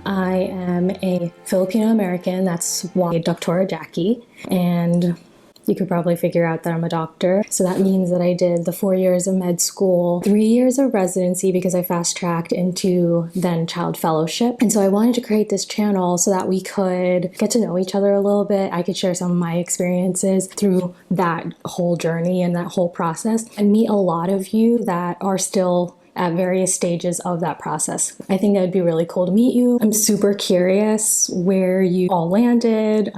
I am a Filipino American, that's why Dr. Jackie, and you could probably figure out that I'm a doctor. So that means that I did the 4 years of med school, 3 years of residency because I fast tracked into then child fellowship. And so I wanted to create this channel so that we could get to know each other a little bit. I could share some of my experiences through that whole journey and that whole process and meet a lot of you that are still at various stages of that process. I think that would be really cool to meet you. I'm super curious where you all landed.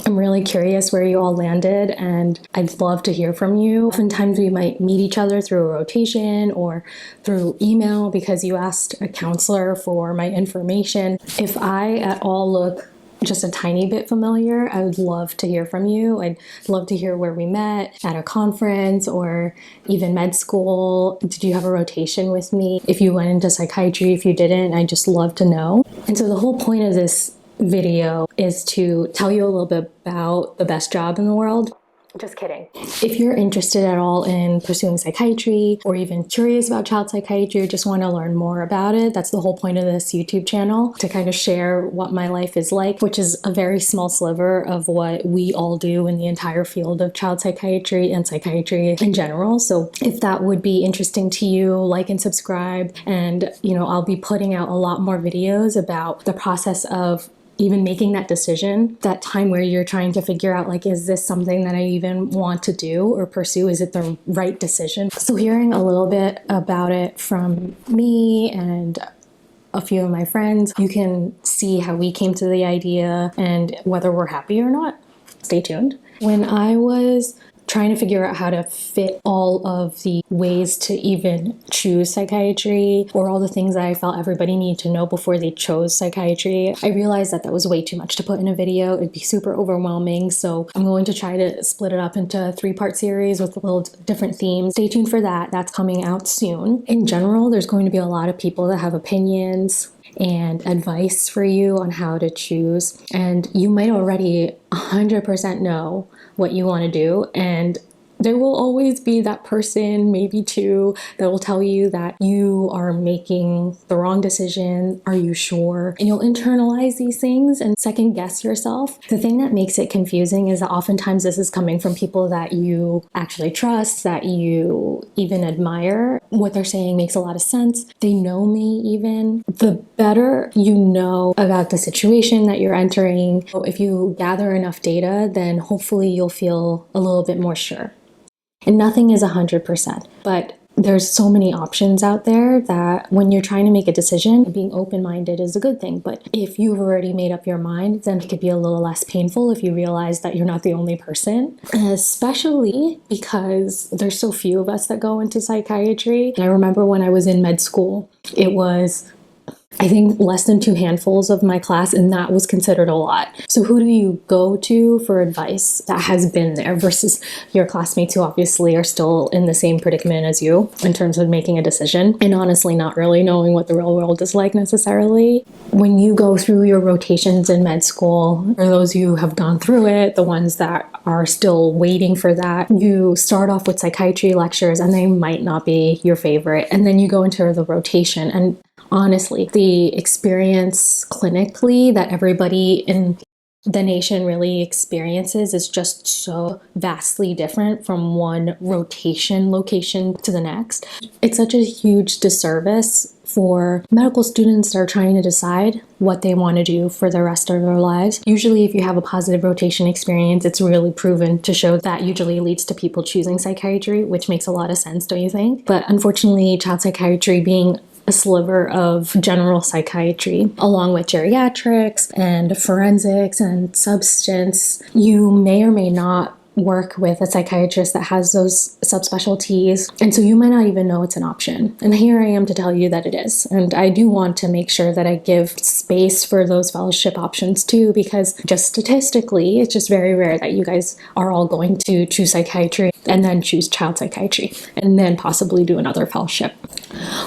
I'm really curious where you all landed, and I'd love to hear from you. Oftentimes we might meet each other through a rotation or through email because you asked a counselor for my information. If I at all look just a tiny bit familiar, I would love to hear from you. I'd love to hear where we met at a conference or even med school. Did you have a rotation with me? If you went into psychiatry, if you didn't, I'd just love to know. And so the whole point of this video is to tell you a little bit about the best job in the world. Just kidding. If you're interested at all in pursuing psychiatry or even curious about child psychiatry or just want to learn more about it, that's the whole point of this YouTube channel, to kind of share what my life is like, which is a very small sliver of what we all do in the entire field of child psychiatry and psychiatry in general. So if that would be interesting to you, like and subscribe. And, I'll be putting out a lot more videos about the process of even making that decision, that time where you're trying to figure out, like, is this something that I even want to do or pursue? Is it the right decision? So hearing a little bit about it from me and a few of my friends, you can see how we came to the idea and whether we're happy or not. Stay tuned. When I was trying to figure out how to fit all of the ways to even choose psychiatry or all the things that I felt everybody needed to know before they chose psychiatry, I realized that was way too much to put in a video. It'd be super overwhelming. So I'm going to try to split it up into a 3-part series with a little different themes. Stay tuned for that. That's coming out soon. In general, there's going to be a lot of people that have opinions and advice for you on how to choose. And you might already 100% know what you want to do, and there will always be that person, maybe two, that will tell you that you are making the wrong decision. Are you sure? And you'll internalize these things and second guess yourself. The thing that makes it confusing is that oftentimes this is coming from people that you actually trust, that you even admire. What they're saying makes a lot of sense. They know me even. The better you know about the situation that you're entering, if you gather enough data, then hopefully you'll feel a little bit more sure. And nothing is 100%, but there's so many options out there that when you're trying to make a decision, being open-minded is a good thing. But if you've already made up your mind, then it could be a little less painful if you realize that you're not the only person, especially because there's so few of us that go into psychiatry. I remember when I was in med school, it was, I think, less than 2 handfuls of my class, and that was considered a lot. So who do you go to for advice that has been there versus your classmates who obviously are still in the same predicament as you in terms of making a decision and honestly not really knowing what the real world is like necessarily? When you go through your rotations in med school, for those who have gone through it, the ones that are still waiting for that, you start off with psychiatry lectures and they might not be your favorite. And then you go into the rotation, and honestly, the experience clinically that everybody in the nation really experiences is just so vastly different from one rotation location to the next. It's such a huge disservice for medical students that are trying to decide what they want to do for the rest of their lives. Usually, if you have a positive rotation experience, it's really proven to show that usually leads to people choosing psychiatry, which makes a lot of sense, don't you think? But unfortunately, child psychiatry being a sliver of general psychiatry, along with geriatrics and forensics and substance, you may or may not work with a psychiatrist that has those subspecialties, and so you might not even know it's an option. And here I am to tell you that it is. And I do want to make sure that I give space for those fellowship options too, because just statistically, it's just very rare that you guys are all going to choose psychiatry and then choose child psychiatry and then possibly do another fellowship.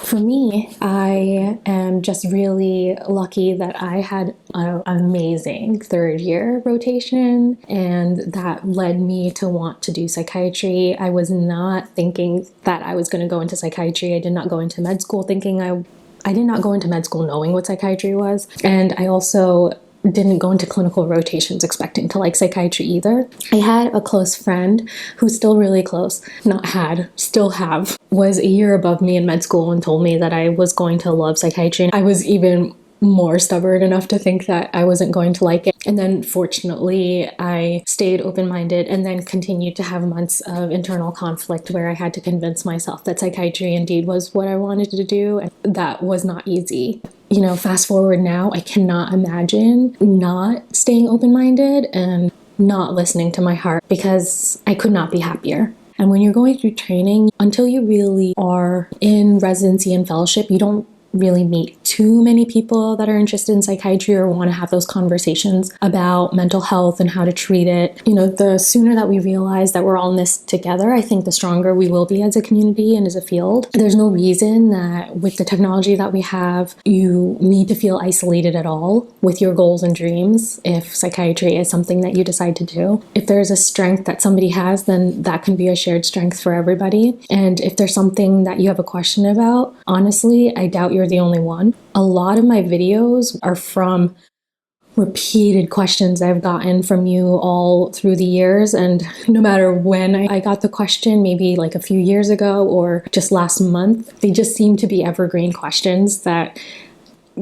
For me, I am just really lucky that I had an amazing 3rd year rotation, and that led me me to want to do psychiatry. I was not thinking that I was going to go into psychiatry. I did not go into med school thinking I did not go into med school knowing what psychiatry was. And I also didn't go into clinical rotations expecting to like psychiatry either. I had a close friend who's still really close, still have, was a year above me in med school and told me that I was going to love psychiatry. I was even more stubborn enough to think that I wasn't going to like it. And then fortunately, I stayed open-minded and then continued to have months of internal conflict where I had to convince myself that psychiatry indeed was what I wanted to do. And that was not easy. You know, fast forward now, I cannot imagine not staying open-minded and not listening to my heart because I could not be happier. And when you're going through training, until you really are in residency and fellowship, you don't really meet too many people that are interested in psychiatry or want to have those conversations about mental health and how to treat it. You know, the sooner that we realize that we're all in this together, I think the stronger we will be as a community and as a field. There's no reason that with the technology that we have, you need to feel isolated at all with your goals and dreams if psychiatry is something that you decide to do. If there's a strength that somebody has, then that can be a shared strength for everybody. And if there's something that you have a question about, honestly, I doubt you're the only one. A lot of my videos are from repeated questions I've gotten from you all through the years. And no matter when I got the question, maybe like a few years ago or just last month, they just seem to be evergreen questions that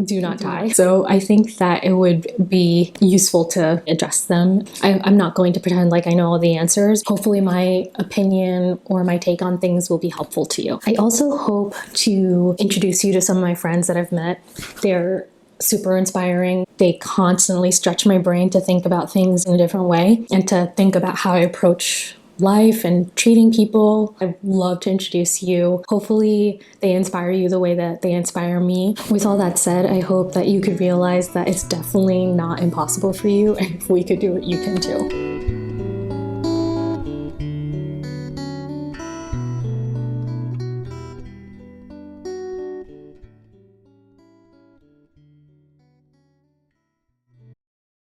do not die. So I think that it would be useful to address them. I'm not going to pretend like I know all the answers. Hopefully my opinion or my take on things will be helpful to you. I also hope to introduce you to some of my friends that I've met. They're super inspiring. They constantly stretch my brain to think about things in a different way and to think about how I approach life and treating people. I'd love to introduce you. Hopefully they inspire you the way that they inspire me. With all that said, I hope that you could realize that it's definitely not impossible for you, and if we could do it, you can too.